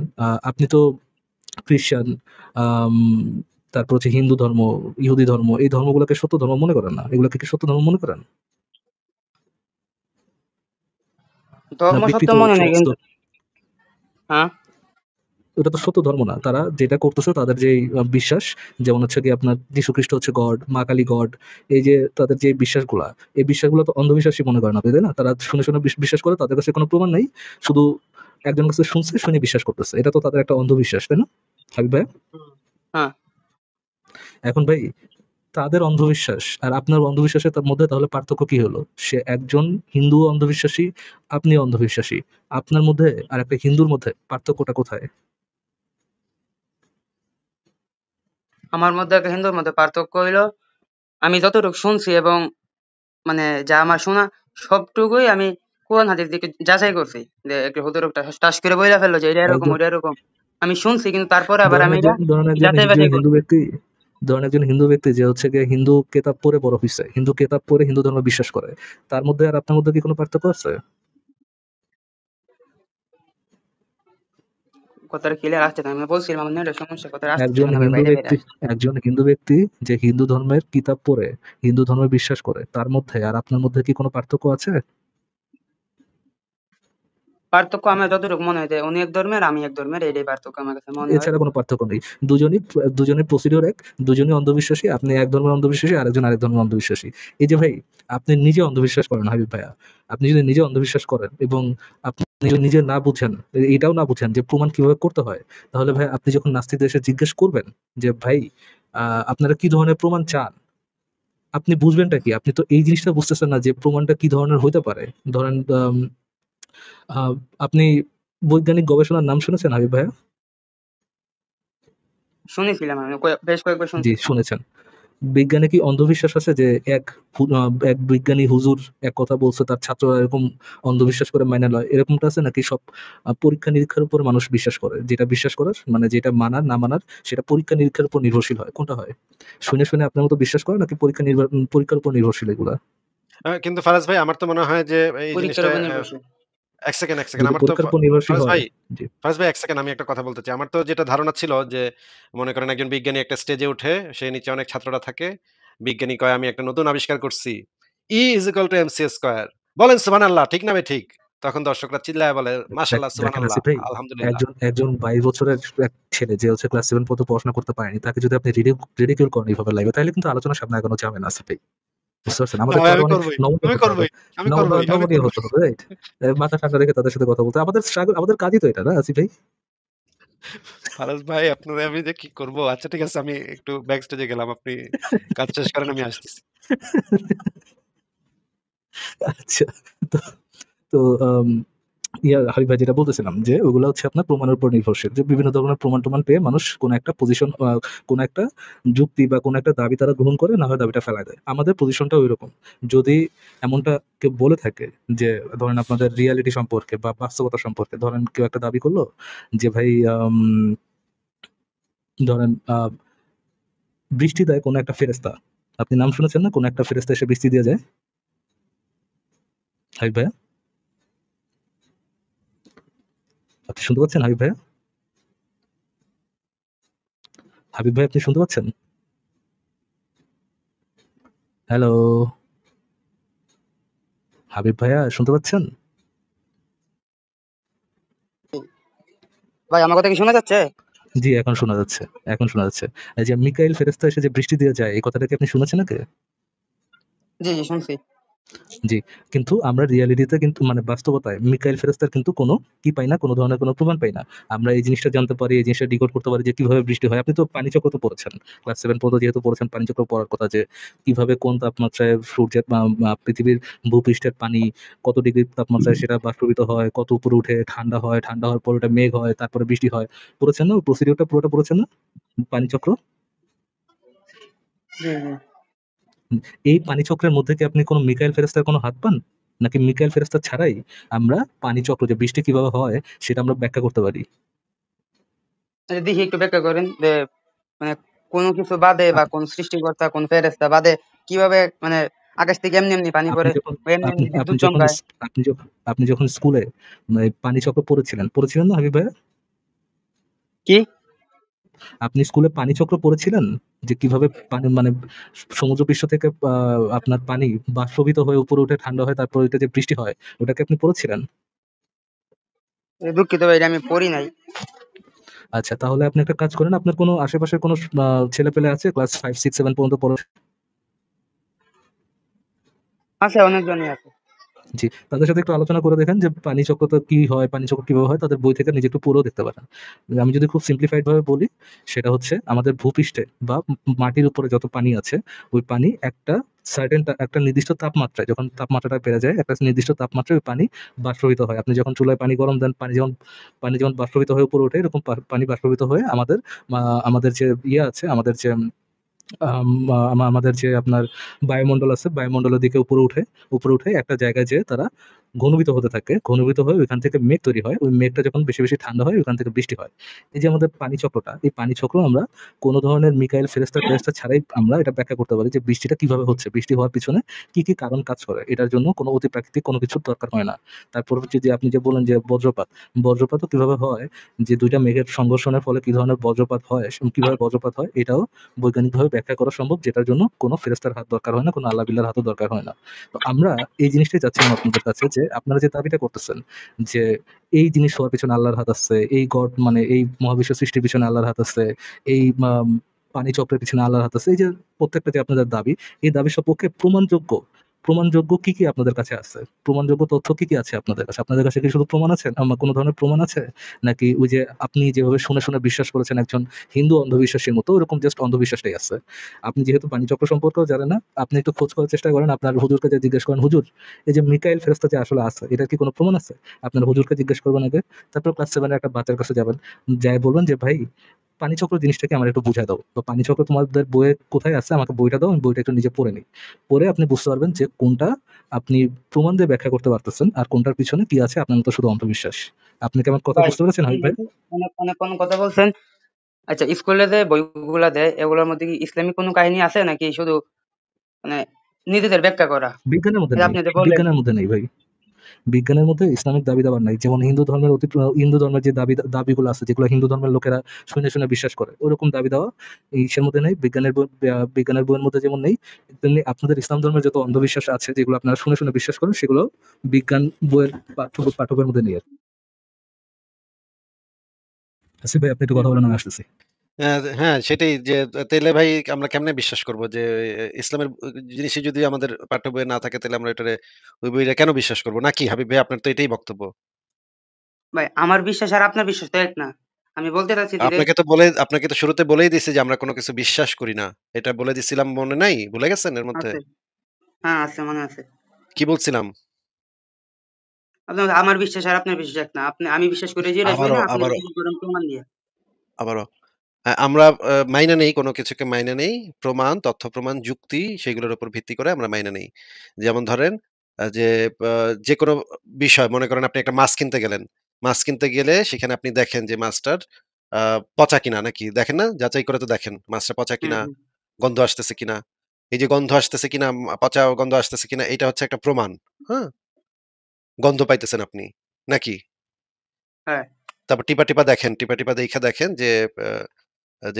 আপনি তো খ্রিস্টান, আম তারপর হচ্ছে হিন্দু ধর্ম, ইহুদি ধর্ম, এই ধর্মগুলোকে সত্য ধর্ম মনে করেন না? এগুলোকে কি সত্য ধর্ম মনে করেন? না ধর্ম সত্য বিকৃত মনে নেই সমস্ত, কিন্তু। হ্যাঁ। ওটা তো সত্য ধর্ম না। তারা যেটা করতেছে তাদের যেই বিশ্বাস, যেমন হচ্ছে গিয়ে আপনার যীশুখ্রিস্ট হচ্ছে গড, মা কালী গড। এই যে তাদের যে বিশ্বাসগুলা, এই বিশ্বাসগুলো তো অন্ধবিশ্বাসই মনে করেন আপনি, তাই না? তারা শুনে, শুনে বিশ্বাস করে, তাদের কাছে কোনো প্রমাণ নাই। শুধু একজনের কাছে শুনছে, শুনে বিশ্বাস করতেছে। এটা তো তাদের একটা অন্ধবিশ্বাস, তাই না? হাবিব ভাই? হুম। হ্যাঁ। এখন ভাই তাদের অন্ধবিশ্বাস আর আপনার অন্ধবিশ্বাসের তার মধ্যে তাহলে পার্থক্য কি হলো? সে একজন হিন্দু অন্ধবিশ্বাসী, আপনি অন্ধবিশ্বাসী। আপনার মধ্যে আর একটা হিন্দুর মধ্যে পার্থক্যটা কোথায়? আমার মধ্যে একটা হিন্দুর মধ্যে পার্থক্য হইলো, আমি যতটুকু শুনছি এবং মানে যা আমার শোনা সবটুকুই আমি কোরআন হাদিস দিকে যাচাই করছি, যে একটু হুজুর টাস করে বইলা ফেললো যে এটা এরকম একজন ওইটা এরকম। আমি শুনছি কিন্তু তারপরে আবার ধরেন আমি এটা একজন ধরেন একজন যাচাই যে বাছাই হিন্দু করছি। ব্যক্তি, ধরেন একজন হিন্দু ব্যক্তি যে হচ্ছে গিয়ে হিন্দু কেতাব পড়ে বড় হইছে, হিন্দু কেতাব পড়ে হিন্দু ধর্ম বিশ্বাস করে। তার মধ্যে আর আপনার মধ্যে কি কোনো পার্থক্য আছে? কথাটা ক্লিয়ার আসছে না, আমি বলছিলাম আমার নেটের সমস্যা, কথাটা আসতেছিল একজন না ভাই, হিন্দু বাইরে বাইরে ব্যক্তি, আসছে। একজন হিন্দু ব্যক্তি যে হিন্দু ধর্মের কিতাব পড়ে হিন্দু ধর্মে বিশ্বাস করে, তার মধ্যে আর আপনার মধ্যে কি কোনো পার্থক্য আছে? পার্থক্য আমার যতটুকু মনে হয় যে উনি এক ধর্মের আমি এক ধর্মের, এটাই পার্থক্য আমার কাছে মনে হয়। এছাড়া কোনো পার্থক্য নেই। দুজনই দুজনের প্রসিডিওর এক, দুজনই অন্ধবিশ্বাসী। আপনি এক ধর্মের অন্ধবিশ্বাসী, আরেকজন আরেক ধর্মের অন্ধবিশ্বাসী। এই যে ভাই, আপনি নিজে অন্ধবিশ্বাস করেন হাবিব ভাইয়া। আপনি যদি নিজে অন্ধবিশ্বাস করেন এবং আপনি যদি নিজে না বুঝেন, এটাও না বুঝেন যে প্রমাণ কিভাবে করতে হয়, তাহলে ভাই আপনি যখন নাস্তিকদের এসে জিজ্ঞেস করবেন যে ভাই আপনারা কি ধরনের প্রমাণ চান? আপনি বুঝবেনটা কি? আপনি তো এই জিনিসটা বুঝতেছেন না যে প্রমাণটা কি ধরনের হইতে পারে। ধরেন আ আপনি বৈজ্ঞানিক গবেষণার নাম শুনেছেন হাবিব ভাইয়া? শুনেছিলাম আমি বেশ কয়েকবার জি, শুনছি। শুনেছেন। বিজ্ঞানে কি অন্ধবিশ্বাস আছে যে এক বিজ্ঞানী হুজুর এক কথা বলছে, তার ছাত্ররা এরকম অন্ধবিশ্বাস করে মাইনা লয়, এরকমটা আছে? নাকি সব পরীক্ষা নিরীক্ষার উপর মানুষ বিশ্বাস করে, যেটা বিশ্বাস করার মানে যেটা মানার না মানার সেটা পরীক্ষা নিরীক্ষার উপর নির্ভরশীল হয়, কোনটা হয়? শুনে শুনে আপনার মতো বিশ্বাস করে, নাকি পরীক্ষার উপর নির্ভরশীল এগুলা? কিন্তু ফারাজ ভাই আমার তো মনে হয় যে এই পরীক্ষার জিনিসটা উপর নির্ভরশীল। ১ সেকেন্ড, ১ সেকেন্ড। যদি আমার তো পরীক্ষার উপর নির্ভরশীল ফারাজ হয়, ভাই, জি। ১ সেকেন্ড আমি একটা কথা বলতে চাই। আমার তো যেটা ধারণা ছিল যে মনে করেন একজন বিজ্ঞানী একটা স্টেজে উঠে, সে নিচে অনেক ছাত্ররা থাকে। বিজ্ঞানী কয় আমি একটা নতুন আবিষ্কার করছি। E = mc square. বলেন সুবহানাল্লাহ, ঠিক না ঠিক? তখন দর্শকরা চিল্লায়ে বলে মাশাআল্লাহ, দেখেন সুবহানাল্লাহ, আসিফ ভাই, আলহামদুলিল্লাহ। একজন 22 বছরের এক ছেলে যে হচ্ছে ক্লাস 7 পর্যন্ত পড়াশোনা করতে পারেনি, তাকে যদি আপনি রিডিকিউল করেন এইভাবে লাইভে, তাহলে কিন্তু আলোচনার সামনে আগানো যাবে না আসিফ ভাই। বুঝতে পারছেন? না আমাদেরকে ভাই আরো আমি অনেক করবই। নমনীয় আমি হতে হবে। করবই। আমি করবই। আমি নমনীয় করবই। হতে হবে, রাইট? মাথা ঠান্ডা রেখে তাদের সাথে কথা বলতে। আমাদের কাজই তো এটা, না আসিফ ভাই? ফারাজ ভাই আপনারে আমি যে কি করব? আচ্ছা ঠিক আছে আমি একটু ব্যাক স্টেজে গেলাম। আপনি কাজ শেষ করেন আমি আসতেছি। আচ্ছা। তো তো হাবিব ভাই যেটা বলতেছিলাম যে ওগুলা হচ্ছে আপনার প্রমাণের উপর নির্ভরশীল। যে বিভিন্ন ধরনের প্রমাণ-টমাণ পেয়ে মানুষ কোন একটা পজিশন, কোন একটা যুক্তি বা কোন একটা দাবি তারা গ্রহণ করে, না হয় দাবিটা ফেলায় দেয়। আমাদের পজিশনটাও ঐরকম। যদি এমনটা কেউ বলে থাকে যে ধরেন আপনাদের রিয়ালিটি সম্পর্কে বা বাস্তবতা সম্পর্কে, ধরেন কেউ একটা দাবি করল যে ভাই ধরেন বৃষ্টি দেয় কোন একটা ফেরেশতা। আপনি নাম শুনেছেন না? কোন একটা ফেরেশতা এসে বৃষ্টি দিয়ে যায়? হাবিব ভাইয়া? আপনি শুনতে পাচ্ছেন হাবিব ভাইয়া? হাবিব ভাই আপনি শুনতে পাচ্ছেন? হ্যালো? হাবিব ভাইয়া শুনতে পাচ্ছেন? ভাই আমার কথা কি শোনা যাচ্ছে? জি, এখন শোনা যাচ্ছে। এখন শোনা যাচ্ছে। এই যে মিকাইল ফেরেশতা এসে যে বৃষ্টি দিয়ে যায়, এই কথাটা কি আপনি শুনেছেন আগে? জি জি শুনছি। জি, কিন্তু আমরা রিয়ালিটিতে কিন্তু মানে বাস্তবতায় মিকাইল ফেরেস্তার কিন্তু কোনো কি পাই না, কোনো ধরনের কোনো প্রমাণ পাই না। আমরা এই জিনিসটা জানতে পারি, এই জিনিসটা ডিকোড করতে পারি যে কিভাবে বৃষ্টি হয়। আপনি তো পানিচক্র তো পড়েছেন। ক্লাস 7 পর্যন্ত যেহেতু পড়েছেন পানিচক্র পড়ার কথা যে কিভাবে কোন তাপমাত্রায় সূর্যের পৃথিবীর ভূপৃষ্ঠের পানি কত ডিগ্রি তাপমাত্রায় সেটা বাষ্পীভূত হয়, কত উপরে উঠে ঠান্ডা হয়, ঠান্ডা হওয়ার পর ওটা মেঘ হয়, তারপরে বৃষ্টি হয়। পড়েছেন না? ওই প্রসিডিউরটা পুরোটা পড়েছেন না? পানিচক্র? জি, জি। এই পানিচক্রের মধ্যে কি আপনি কোনো মিকাইল ফেরেস্তার কোনো হাত পান? নাকি মিকাইল ফেরেস্তা ছাড়াই আমরা পানিচক্র যে বৃষ্টি কিভাবে হয় সেটা আমরা ব্যাখ্যা করতে পারি? আচ্ছা, দেখি একটু ব্যাখ্যা করেন যে মানে কোনো কিছু বাদে বা আপ কোন সৃষ্টিকর্তা কোন ফেরেশতা বাদে কিভাবে মানে আকাশ থেকে এমনি এমনি পানি আপনি পড়ে যখন বা এমনি আপনি এমনি আপনি বিদ্যুৎ যখন চমকায়? আপনি যখন স্কুলে পানিচক্র পড়েছিলেন না হাবিব ভাইয়া? কি? আপনি স্কুলে পানিচক্র পড়েছিলেন? যে কিভাবে পানি মানে সমুদ্রপৃষ্ঠ থেকে আপনার পানি বাষ্পীভূত হয়ে উপরে উঠে ঠান্ডা হয় তারপর ওইটা যে বৃষ্টি হয়, ওটা কি আপনি পড়েছিলেন? দুঃখিত ভাই, এটা আমি পড়ি নাই। আচ্ছা, তাহলে আপনি একটা কাজ করেন, আপনার কোনো আশেপাশের কোনো ছেলেপেলে আছে ক্লাস 5, 6, 7 পর্যন্ত পড়া? আছে, অনেকজনই আছে। জি, তাদের সাথে একটু আলোচনা করে দেখেন যে পানিচক্রটা কি হয়, পানিচক্র কিভাবে হয়, তাদের বই থেকে নিজে একটু পড়েও দেখতে পারেন। আমি যদি খুব সিম্পলিফাইড ভাবে বলি, সেটা হচ্ছে আমাদের ভূপৃষ্ঠে বা মাটির উপরে যত পানি আছে, ওই পানি একটা একটা নির্দিষ্ট তাপমাত্রায়, যখন তাপমাত্রাটা বেড়ে যায়, একটা নির্দিষ্ট তাপমাত্রায় ওই পানি বাষ্পীভূত হয়। আপনি যখন চুলায় পানি গরম দেন, পানি যেমন বাষ্পীভূত হয়ে উপরে ওঠে, এরকম পানি বাষ্পীভূত হয়ে আমাদের যে ইয়ে আছে, আমাদের যে আমাদের যে আপনার বায়ুমণ্ডল আছে, বায়ুমণ্ডলের দিকে উপরে উঠে একটা জায়গায় যেয়ে তারা ঘনীভূত হতে থাকে। ঘনীভূত হয়ে ওইখান থেকে মেঘ তৈরি হয়। ওই মেঘটা যখন বেশি, বেশি ঠান্ডা হয়, ওইখান থেকে বৃষ্টি হয়। এই যে আমাদের পানিচক্রটা, এই পানিচক্র আমরা কোন ধরনের মিকাইল ফেরেস্তা ছাড়াই আমরা এটা ব্যাখ্যা করতে পারি যে বৃষ্টিটা কিভাবে হচ্ছে, বৃষ্টি হওয়ার পিছনে কি, কি কারণ কাজ করে। এটার জন্য কোনো অতিপ্রাকৃতিক কোনো কিছুর দরকার হয় না। তারপর হচ্ছে যে আপনি যে বললেন যে বজ্রপাতও কিভাবে হয়, যে ২ টা মেঘের সংঘর্ষণের ফলে কি ধরনের বজ্রপাত হয়, কিভাবে বজ্রপাত হয়, এটাও বৈজ্ঞানিকভাবে ব্যাখ্যা করা সম্ভব, যেটার জন্য কোনো ফেরেস্তার হাত দরকার হয় না, কোনো আল্লাহ বিল্লাহর হাতও দরকার হয় না। তো আমরা এই জিনিসটাই চাচ্ছিলাম আপনাদের কাছে যে আপনারা যে দাবিটা করতেছেন যে এই জিনিস হওয়ার পিছনে আল্লাহর হাত আছে, এই গড মানে এই মহাবিশ্ব সৃষ্টির পিছনে আল্লাহর হাত আছে, এই পানি চক্রের পিছনে আল্লাহর হাত আছে, এই যে প্রত্যেকটা যে আপনাদের দাবি, এই দাবির সপক্ষে প্রমাণযোগ্য কি, কি আপনাদের কাছে আছে? প্রমাণযোগ্য তথ্য কি, কি আছে আপনাদের কাছে? আপনাদের কাছে কি শুধু প্রমাণ আছে? কোনো ধরনের প্রমাণ আছে? নাকি ওই যে আপনি যেভাবে শুনে, শুনে বিশ্বাস করেছেন একজন হিন্দু অন্ধবিশ্বাসীর মতো, ওরকম জাস্ট অন্ধবিশ্বাসটাই আছে? আপনি যেহেতু পানিচক্র সম্পর্কেও জানেন না, আপনি একটু খোঁজ করার চেষ্টা করেন। আপনার হুজুরকে যেয়ে জিজ্ঞেস করেন, "হুজুর, এই যে মিকাইল ফেরেশতা যে আসলে আছে, এটার কি কোনো প্রমাণ আছে?" আপনার হুজুরকে জিজ্ঞেস করবেন আগে। তারপর ক্লাস 7 এর একটা বাচ্চার কাছে যাবেন। যায়ে বলবেন যে, "ভাই, পানিচক্র জিনিসটাকে আমার একটু বুঝায় দাও। বা পানিচক্র তোমাদের বইয়ে কোথায় আছে? আমাকে বইটা দাও। আমি বইটা একটু নিজে পড়ে নিই।" পড়ে আপনি বুঝতে পারবেন যে কোনটা আপনি প্রমাণ দিয়ে ব্যাখ্যা করতে পারতেছেন, আর কোনটার পিছনে কি আছে আপনার মতো শুধু অন্ধবিশ্বাস। আপনি কি আমার কথা ভাই, বুঝতে পেরেছেন হাবিব ভাই? অনেক অনেক কোন কথা বলছেন। আচ্ছা, স্কুলে যে বইগুলা দেয় এগুলোর মধ্যে কি ইসলামিক কোনো কাহিনী আছে নাকি শুধু মানে নিজেদের ব্যাখ্যা করা? বিজ্ঞানের মধ্যে এই যে নেই। আপনি যে বললেন। বিজ্ঞানের মধ্যে নেই ভাই। বিজ্ঞানের মধ্যে ইসলামিক দাবি-দাওয়া নাই। যেমন হিন্দু ধর্মের যে দাবিগুলো আছে, যেগুলো হিন্দু ধর্মের লোকেরা শুনে, শুনে বিশ্বাস করে, ওরকম দাবি-দাওয়া ইসের মধ্যে নেই। বিজ্ঞানের বইয়ের মধ্যে যেমন নেই, তেমনি আপনাদের ইসলাম ধর্মের যত অন্ধবিশ্বাস আছে, যেগুলো আপনারা শুনে, শুনে বিশ্বাস করেন, সেগুলো বিজ্ঞান বইয়ের পাঠ্যবইয়ের মধ্যে নেই আরকি। আসিফ ভাই, আপনি একটু কথা বলেন, আমি আসতেছি। হ্যাঁ, সেটাই যে তাইলে ভাই আমরা কেমনে বিশ্বাস করব যে ইসলামের জিনিসই যদি আমাদের পাঠ্য বইয়ে না থাকে তাহলে আমরা ওই বইটা কেন বিশ্বাস করব? নাকি হাবিব ভাই আপনার তো এটাই বক্তব্য? ভাই, আমার বিশ্বাস আর আপনার বিশ্বাস তো এক না। আমি বলতে চাচ্ছি যে আপনাকে তো শুরুতে বলেই দিছি যে আমরা কোন কিছু বিশ্বাস করি না। এটা বলে দিছিলাম মনে নাই? ভুলে গেছেন এর মধ্যে? আছে। হ্যাঁ, আছে, মনে আছে। কি বলছিলাম? আমার বিশ্বাস আর আপনার বিশ্বাস এক না। আমি বিশ্বাস করি যেটা শুই আবারও, না, আপনি আবারও, বিশ্বাস করেন প্রমাণ দিয়ে। আবারও। আমরা মাইনা নেই, কোন কিছুকে মাইনা নেই। প্রমাণ, তথ্য প্রমাণ, যুক্তি সেগুলোর উপর ভিত্তি করে আমরা মাইনা নেই। যেমন ধরেন যে আ যেকোনো বিষয় মনে করেন আপনি একটা মাছ কিনতে গেলেন। মাছ কিনতে গেলে সেখানে আপনি দেখেন যে মাছটার আ পচা কিনা নাকি? দেখেন না? যাচাই করে তো দেখেন মাছটা পচা হুম, কিনা, হুম। গন্ধ আসতেছে কিনা। এই যে গন্ধ আসতেছে কিনা, পচা গন্ধ আসতেছে কিনা এটা হচ্ছে একটা প্রমাণ। হ্যাঁ? গন্ধ পাইতেছেন আপনি। নাকি? হ্যাঁ, তারপর টিপা টিপা দেইখা দেখেন যে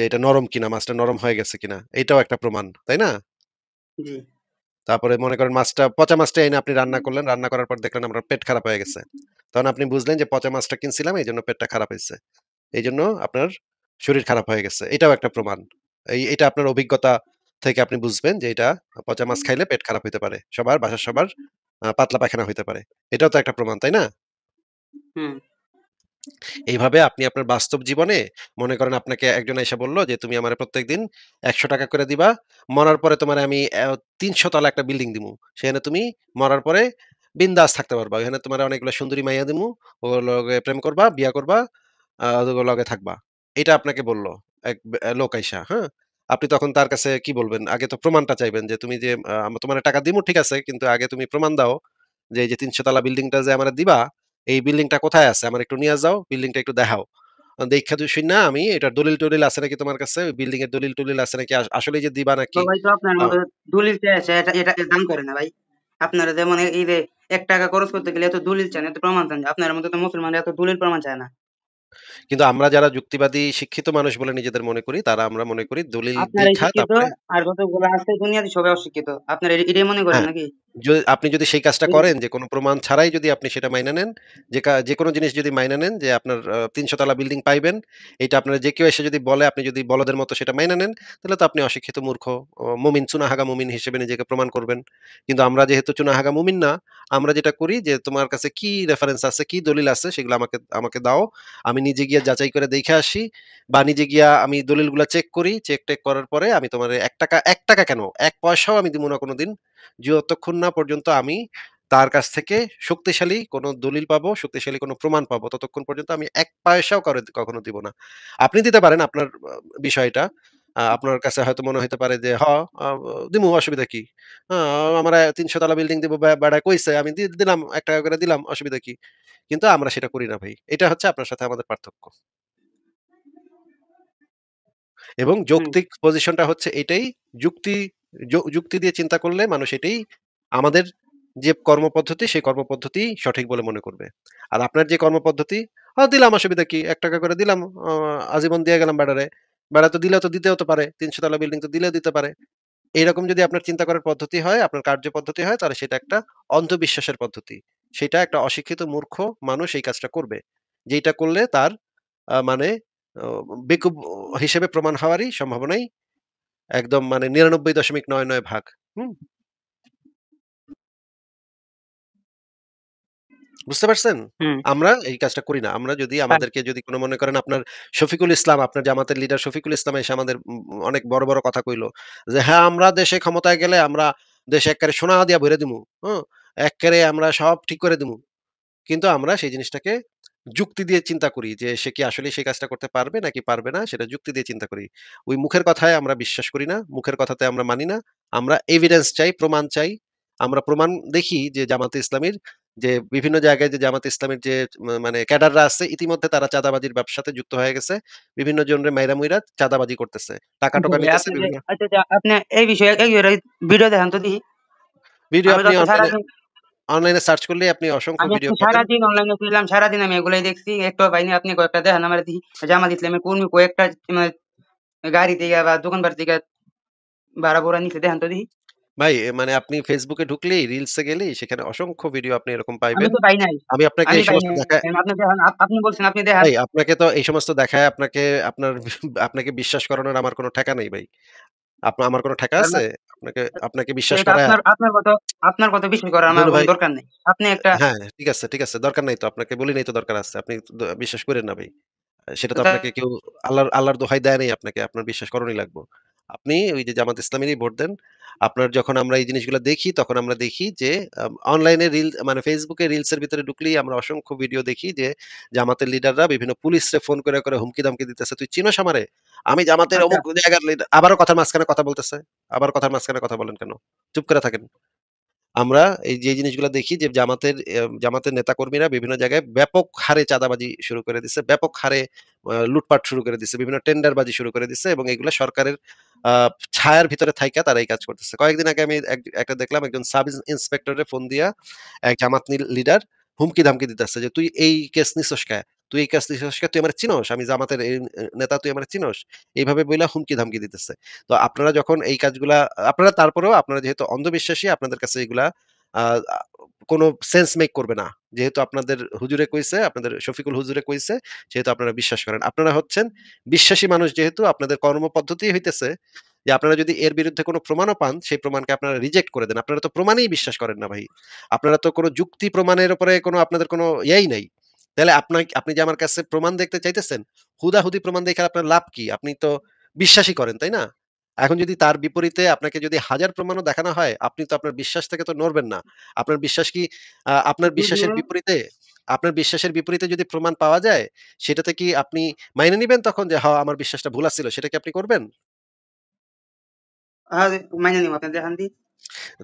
এটা নরম কিনা, মাছটা নরম হয়ে গেছে কিনা। এইটাও একটা প্রমাণ। তাই না? জি। তারপরে মনে করেন পচা মাছটা এনে আপনি রান্না করলেন। রান্না করার পর দেখলেন আপনার পেট খারাপ হয়ে গেছে। তখন আপনি বুঝলেন যে পচা মাছটা কিনছিলাম এইজন্য পেটটা খারাপ হইছে। এইজন্য আপনার শরীর খারাপ হয়ে গেছে। এটাও একটা প্রমাণ। এটা আপনার অভিজ্ঞতা থেকে আপনি বুঝবেন যে এটা পচা মাছ খাইলে পেট খারাপ হইতে পারে। বাসার সবার পাতলা পায়খানা হইতে পারে। এটাও তো একটা প্রমাণ, তাই না? হুম। এইভাবে আপনি আপনার বাস্তব জীবনে মনে করেন আপনাকে একজন আইসা বলল যে, "তুমি আমারে প্রত্যেকদিন ৳১০০ করে দিবা। মরার পরে তোমারে আমি ৩০০ তলা একটা বিল্ডিং দিমু। সেখানে তুমি মরার পরে বিন্দাস থাকতে পারবা। ওখানে তোমারে অনেকগুলা সুন্দরী মাইয়া দিমু। ওগুলোর লগে প্রেম করবা, বিয়া করবা, ওগুলোর লগে থাকবা।" এটা আপনাকে বলল এক লোক আইসা, হ্যাঁ? আপনি তখন তার কাছে কি বলবেন? আগে তো প্রমাণটা চাইবেন যে, "তুমি যে তোমারে টাকা দিমু ঠিক আছে, কিন্তু আগে তুমি প্রমাণ দাও যে, এই যে ৩০০ তলা বিল্ডিংটা যে আমারে দিবা এই বিল্ডিংটা কোথায় আছে? আমার একটু নিয়া যাও, বিল্ডিংটা একটু দেখাও। দেইখা শুইন্না আমি এটার দলিল-টলিল আছে নাকি তোমার কাছে? ওই বিল্ডিং এর দলিল-টলিল আছে নাকি? আসলেই যে দিবা তো নাকি? ভাই তো আপনার আ মতো দলিল চাইছে এটা দাম করে না ভাই। আপনারা যেমন এই যে ৳১ খরচ করতে গেলে এত দলিল চান, এত প্রমাণ চান। আপনার মতো তো মুসলমানরা এত দলিল প্রমাণ চায় না। কিন্তু আমরা যারা যুক্তিবাদী শিক্ষিত মানুষ বলে নিজেদের মনে করি, তারা আমরা মনে করি দলিল আপনারাই দেইখা শিক্ষিত তারপরে আর যতগুলো আছে দুনিয়াতে সবাই অশিক্ষিত। আপনারা এটাই মনে করেন হ্যাঁ, নাকি? আপনি যদি সেই কাজটা এই যে করেন যে কোন প্রমাণ ছাড়াই যদি আপনি সেটা মাইনা নেন, যেকোনো জিনিস যদি মাইনা নেন যে আপনার ৩০০ তলা বিল্ডিং পাইবেন, এটা আপনার যে কেউ এসে যদি বলে আপনি যদি বলদের মতো সেটা মাইনা নেন, তাহলে তো আপনি অশিক্ষিত মূর্খ, মুমিন চুনাহাগা মুমিন হিসেবে নিজেকে প্রমাণ করবেন। কিন্তু আমরা যেহেতু চুনাহাগা মুমিন না, আমরা যেটা করি যে তোমার কাছে কি রেফারেন্স আছে, কি দলিল আছে সেগুলো আমাকে আমাকে দাও। আমি নিজে গিয়ে যাচাই করে দেইখা আসি বা নিজে গিয়া আমি দলিলগুলা চেক করি। চেক-টেক করার পরে আমি তোমারে ৳১ কেন? ১ পয়সাও আমি দিমু না কোনদিন। যতক্ষণ না পর্যন্ত আমি তার কাছ থেকে শক্তিশালী কোনো দলিল পাবো, শক্তিশালী কোনো প্রমাণ পাবো, ততক্ষণ পর্যন্ত আমি ১ পয়সাও কখনো দিব না। আপনি দিতে পারেন আপনার বিষয়টা। আপনার কাছে হয়তো মনে হইতে পারে যে, আ দিমু অসুবিধা কি? আ আমারে ৩০০ তলা বিল্ডিং দিব বেড়ায় কইছে, আমি দিলাম ৳১ করে দিলাম, অসুবিধা কি? কিন্তু আমরা সেটা করি না ভাই। এটা হচ্ছে আপনার সাথে আমাদের পার্থক্য। এবং হুম, যৌক্তিক পজিশনটা হচ্ছে এটাই, যুক্তি যুক্তি দিয়ে চিন্তা করলে মানুষ এটাই আমাদের যে কর্মপদ্ধতি, সেই কর্মপদ্ধতিই সঠিক বলে মনে করবে। আর আপনার যে কর্মপদ্ধতি, দিলাম অসুবিধা কি? ৳১ করে দিলাম, আ আজীবন দিয়ে গেলাম বেডারে। বেডা তো দিলেও তো দিতেও তো পারে। ৩০০ তলা বিল্ডিং তো দিলেও দিতে পারে। এইরকম যদি আপনার চিন্তা করার পদ্ধতি হয়, আপনার কার্যপদ্ধতি হয়, তাহলে সেটা একটা অন্ধবিশ্বাসের পদ্ধতি। সেটা একটা অশিক্ষিত মূর্খ মানুষ এই কাজটা করবে। যেইটা করলে তার মানে অ বেকুব হিসেবে প্রমাণ হওয়ারই সম্ভাবনাই একদম মানে ৯৯.৯৯ ভাগ। হুম? বুঝতে পারছেন? হুম। আমরা এই কাজটা করি না। আমরা যদি আর আমাদেরকে যদি কোন মনে করেন আপনার শফিকুল ইসলাম, আপনার জামাতের লিডার শফিকুল ইসলাম এসে আমাদের অনেক বড়, বড় কথা কইল। যে হ্যাঁ, আমরা দেশে ক্ষমতায় গেলে আমরা দেশে এক্কারে সোনা দিয়া ভইরা দিমু। হুম? এক্কারে আমরা সব ঠিক করে দিমু। কিন্তু আমরা সেই জিনিসটাকে যুক্তি দিয়ে চিন্তা করি যে সে কি আসলেই সেই কাজটা করতে পারবে নাকি পারবে না সেটা যুক্তি দিয়ে চিন্তা করি। ওই মুখের কথায় আমরা বিশ্বাস করি না। মুখের কথাতে আমরা মানি না। আমরা এভিডেন্স চাই, প্রমাণ চাই। আমরা প্রমাণ দেখি যে জামাতে ইসলামীর যে বিভিন্ন জায়গায় যে জামাতে ইসলামীর যে মানে ক্যাডাররা আছে ইতিমধ্যে তারা চাঁদাবাজির ব্যবসাতে যুক্ত হয়ে গেছে। বিভিন্ন জনরে মাইরা মুইরা চাঁদাবাজি করতেছে। টাকা-টুকা ভাই নিতেছে আপনি যে বিভিন্ন আচ্ছা, আচ্ছা আপনি এই বিষয়ে ভিডিও দেখান তো দেখি। ভিডিও আমি তো আপনি আজকে অনলাইনে সারাদিন অনলাইনে সার্চ করলেই আপনি অসংখ্য আমি ভিডিও আজকে পাবেন। সারাদিন অনলাইনে ছিলাম। সারাদিন আমি এগুলাই দেখছি। একটাও পাইনি। আপনি কয়েকটা দেখান আমারে দেখি। জামাত ইসলামের কর্মী কয়েকটা মানে গাড়ি থেকে বা দোকানপাট থেকে ভাড়া ভুড়া নিছে দেখান তো দেখি। ভাই মানে আপনি Facebook এ ঢুকলেই রিলসে গেলেই সেখানে অসংখ্য ভিডিও আপনি এরকম আমি পাইবেন। তো পাই নাই। আমি আপনাকে আমি এই পাই সমস্ত নাই। দেখায় আপনি দেখান। আপনি বলছেন আপনি দেখান। ভাই আপনাকে তো এই সমস্ত দেখায় আপনার আপনাকে বিশ্বাস করানোর আমার কোন ঠেকা নেই ভাই। আমার কোন ঠেকা তার আছে? মানে আপনাকে আপনাকে বিশ্বাস এটা করায়া আপনার কথা বিশ্বাস করার আমার দুলু কোন ভাই দরকার নেই। আপনি একটা হ্যাঁ, ঠিক আছে। দরকার নাই তো। আপনাকে বলি নাই তো দরকার আছে। আপনি বিশ্বাস কইরেন না ভাই। সেটা তো তা আপনাকে কেউ আল্লাহর দোহাই দেয় নাই আপনাকে। আপনার বিশ্বাস করণই লাগবো। আপনি ওই যে জামাত ইসলামেরই ভোট দেন। আপনার যখন আমরা এই জিনিসগুলো দেখি, তখন আমরা দেখি যে অনলাইনে মানে Facebook এ রিলসের ভিতরে ঢুকলেই আমরা অসংখ্য ভিডিও দেখি যে জামাতের লিডাররা বিভিন্ন পুলিশরে ফোন করে হুমকি-ধামকি দিতেছে। "তুই চিনোস আমারে? আমি জামাতের আচ্ছা, অমুক জায়গার লিডার।" আবারও কথার মাঝখানে কথা বলতেছে। আবার কথার মাঝখানে কথা বলেন কেন? চুপ করে থাকেন। আমরা এই যে জিনিসগুলা দেখি যে জামাতের নেতাকর্মীরা বিভিন্ন জায়গায় ব্যাপক হারে চাঁদাবাজি শুরু করে দিছে। ব্যাপক হারে লুটপাট শুরু করে দিছে। বিভিন্ন টেন্ডারবাজি শুরু করে দিছে এবং এগুলা সরকারের আ ছায়ার ভিতরে থাইকা তারা এই কাজ করতেছে। কয়েকদিন আগে আমি একটা দেখলাম একজন সাব ইন্সপেক্টরে ফোন দিয়া এক জামাত লিডার হুমকি-ধামকি দিতেছে যে, "তুই এই কেস নিছস কে? তুই এই কেস নিছস কে? তুই আমারে চিনোস? আমি জামাতের এই নেতা, তুই আমারে চিনোস?" এইভাবে বইলা হুমকি-ধামকি দিতেছে। তো আপনারা যখন এই কাজগুলা আপনারা তারপরেও আপনারা যেহেতু অন্ধবিশ্বাসী আপনাদের কাছে এগুলা আ আ কোনো সেন্স মেক করবে না। যেহেতু আপনাদের হুজুরে কইছে, আপনাদের শফিকুল হুজুরে কইছে, সেহেতু আপনারা বিশ্বাস করেন। আপনারা হচ্ছেন বিশ্বাসী মানুষ যেহেতু আপনাদের কর্মপদ্ধতি হইতেছে যে আপনারা যদি এর বিরুদ্ধে কোনো প্রমাণও পান, সেই প্রমাণকে আপনারা রিজেক্ট করে দেন। আপনারা তো প্রমাণেই বিশ্বাস করেন না ভাই। আপনারা তো কোনো যুক্তি প্রমাণের উপরে কোনো আপনাদের কোনো ইয়েই নাই। তাহলে আপনি যে আমার কাছে প্রমাণ দেখতে চাইতেছেন, হুদাহুদি প্রমাণ দেখে আপনার লাভ কি? আপনি তো বিশ্বাসই করেন, তাই না? এখন যদি তার বিপরীতে আপনাকে যদি ১০০০ প্রমাণও দেখানো হয়, আপনি তো আপনার বিশ্বাস থেকে তো নড়বেন না। আপনার বিশ্বাস কি আপনার বিশ্বাসের যদিও বিপরীতে আপনার বিশ্বাসের বিপরীতে যদি প্রমাণ পাওয়া যায়, সেটাতে কি আপনি মাইনে নিবেন তখন যে, "হ্যাঁ, আমার বিশ্বাসটা ভুল ছিল।" সেটা কি আপনি করবেন? আর মাইনে নিব আপনি দেখান দি।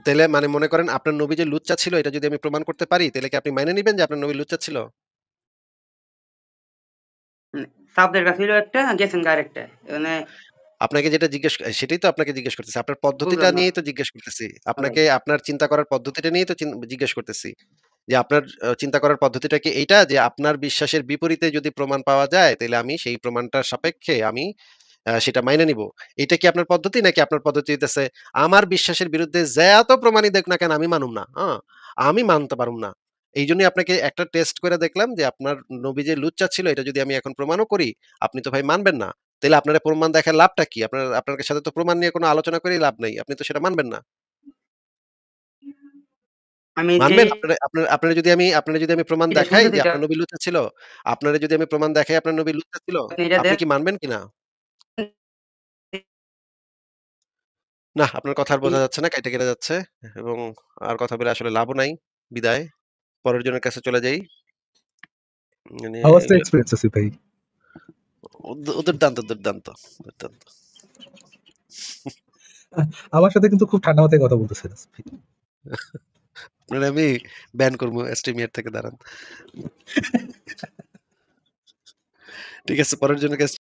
তাইলে মানে মনে করেন আপনার নবী যে লুচ্চা ছিল, এটা যদি আমি প্রমাণ করতে পারি, তাইলে কি আপনি মাইনে নিবেন যে আপনার নবী লুচ্চা ছিল? সাবজেক্টটা ছিল একটা, গেছেন গা আরেকটা। মানে আপনাকে যেটা সেটাই তো আপনাকে জিজ্ঞেস করতেছি। আপনার পদ্ধতিটা বুঝলাম না। নিয়েই তো জিজ্ঞেস করতেছি। ভাই আপনাকে আপনার চিন্তা করার পদ্ধতিটা নিয়েই তো জিজ্ঞেস করতেছি। যে আপনার চিন্তা করার পদ্ধতিটা কি এইটা যে আপনার বিশ্বাসের বিপরীতে যদি প্রমাণ পাওয়া যায়, তাইলে আমি সেই প্রমাণটার সাপেক্ষে আমি সেটা মাইনে নিবো। এটা কি আপনার পদ্ধতি? নাকি আপনার পদ্ধতি হইতেছে আমার বিশ্বাসের বিরুদ্ধে যত প্রমাণই দেখ না কেন আমি মানুম না। আমি মানতে পারুম না। এইজন্যই আপনাকে একটা টেস্ট করে দেখলাম যে আপনার নবী যে লুচ্চা ছিল এটা যদি আমি এখন প্রমাণও করি, আপনি তো ভাই মানবেন না। তাইলে আপনার প্রমাণ দেখার লাভটা কি? আপনার সাথে তো প্রমাণ নিয়ে কোনো আলোচনা করেই লাভ নাই। আপনি তো সেটা মানবেন না। আমি মানবেন? যেই আপনারা যদি আমি প্রমাণ এটা দেখাই শুনতে যে চাইছি আপনার নবী লুচ্চা ছিল, আপনারা যদি আমি প্রমাণ দেখাই আপনার নবী লুচ্চা ছিল, আপনি এটা আপনি দেন। কি মানবেন কিনা? না, আপনার কথা আর বোঝা যাচ্ছে না, কেটে, কেটে যাচ্ছে এবং আর কথা বলে আসলে লাভও নাই। বিদায়। পরের জনের কাছে চলে যাই। মানে আওয়াজটা এগুলো এক্সপেরিয়েন্স আছে ভাই। দুর্দান্ত, দুর্দান্ত, দুর্দান্ত। আহ, আমার সাথে কিন্তু খুব ঠান্ডা মাথায় কথা বলতেছে ভাই। আপনারে আমি ব্যান করবো স্ট্রিমিয়ার থেকে দাঁড়ান। ঠিক আছে, পরের জনের কাছে